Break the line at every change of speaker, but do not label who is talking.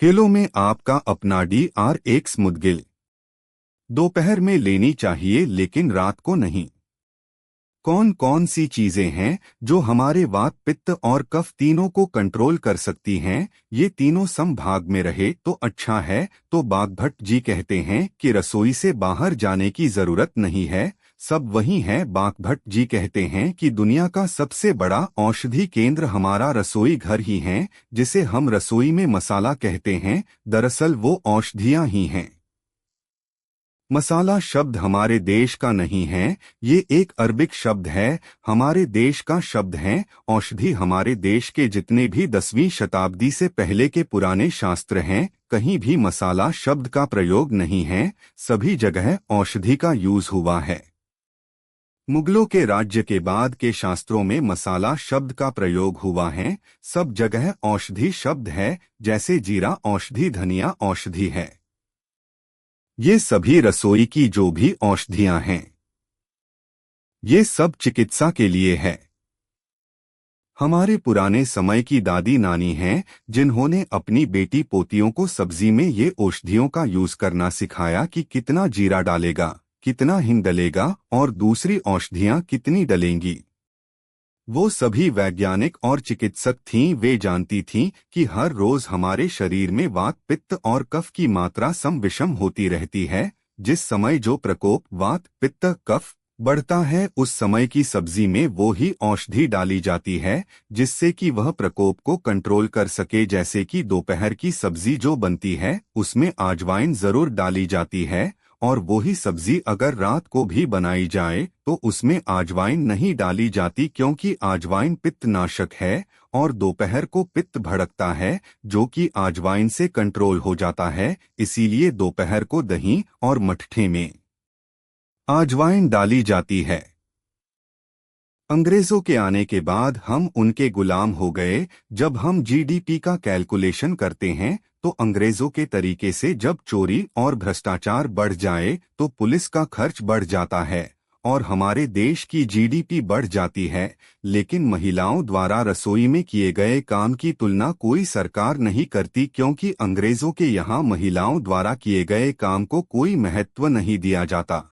खेलों में आपका अपना DRX मुद्गिल। दोपहर में लेनी चाहिए लेकिन रात को नहीं। कौन कौन सी चीजें हैं जो हमारे वात पित्त और कफ तीनों को कंट्रोल कर सकती हैं? ये तीनों समभाग में रहे तो अच्छा है। तो बागभट्ट जी कहते हैं कि रसोई से बाहर जाने की जरूरत नहीं है, सब वही है। बागभट्ट जी कहते हैं कि दुनिया का सबसे बड़ा औषधि केंद्र हमारा रसोई घर ही है, जिसे हम रसोई में मसाला कहते हैं, दरअसल वो औषधियां ही हैं। मसाला शब्द हमारे देश का नहीं है, ये एक अरबिक शब्द है, हमारे देश का शब्द है। औषधि हमारे देश के जितने भी 10वीं शताब्दी से पहले के पुराने शास्त्र हैं, कहीं भी मसाला शब्द का प्रयोग नहीं है, सभी जगह औषधि का यूज हुआ है। मुगलों के राज्य के बाद के शास्त्रों में मसाला शब्द का प्रयोग हुआ है, सब जगह औषधि शब्द है, जैसे जीरा औषधि, धनिया औषधि है। ये सभी रसोई की जो भी औषधियां हैं, ये सब चिकित्सा के लिए है। हमारे पुराने समय की दादी नानी हैं, जिन्होंने अपनी बेटी पोतियों को सब्जी में ये औषधियों का यूज करना सिखाया कि कितना जीरा डालेगा, कितना हिंग डलेगा और दूसरी औषधियां कितनी डलेंगी। वो सभी वैज्ञानिक और चिकित्सक थीं, वे जानती थीं कि हर रोज हमारे शरीर में वात पित्त और कफ की मात्रा सम विषम होती रहती है। जिस समय जो प्रकोप वात पित्त कफ बढ़ता है, उस समय की सब्जी में वो ही औषधि डाली जाती है, जिससे कि वह प्रकोप को कंट्रोल कर सके। जैसे कि दोपहर की सब्जी जो बनती है, उसमें अजवाइन जरूर डाली जाती है, और वही सब्जी अगर रात को भी बनाई जाए तो उसमें अजवाइन नहीं डाली जाती, क्योंकि अजवाइन पित्तनाशक है और दोपहर को पित्त भड़कता है, जो कि अजवाइन से कंट्रोल हो जाता है। इसीलिए दोपहर को दही और मट्ठे में अजवाइन डाली जाती है। अंग्रेजों के आने के बाद हम उनके गुलाम हो गए। जब हम GDP का कैलकुलेशन करते हैं तो अंग्रेजों के तरीके से जब चोरी और भ्रष्टाचार बढ़ जाए तो पुलिस का खर्च बढ़ जाता है और हमारे देश की GDP बढ़ जाती है। लेकिन महिलाओं द्वारा रसोई में किए गए काम की तुलना कोई सरकार नहीं करती, क्योंकि अंग्रेजों के यहाँ महिलाओं द्वारा किए गए काम को कोई महत्व नहीं दिया जाता।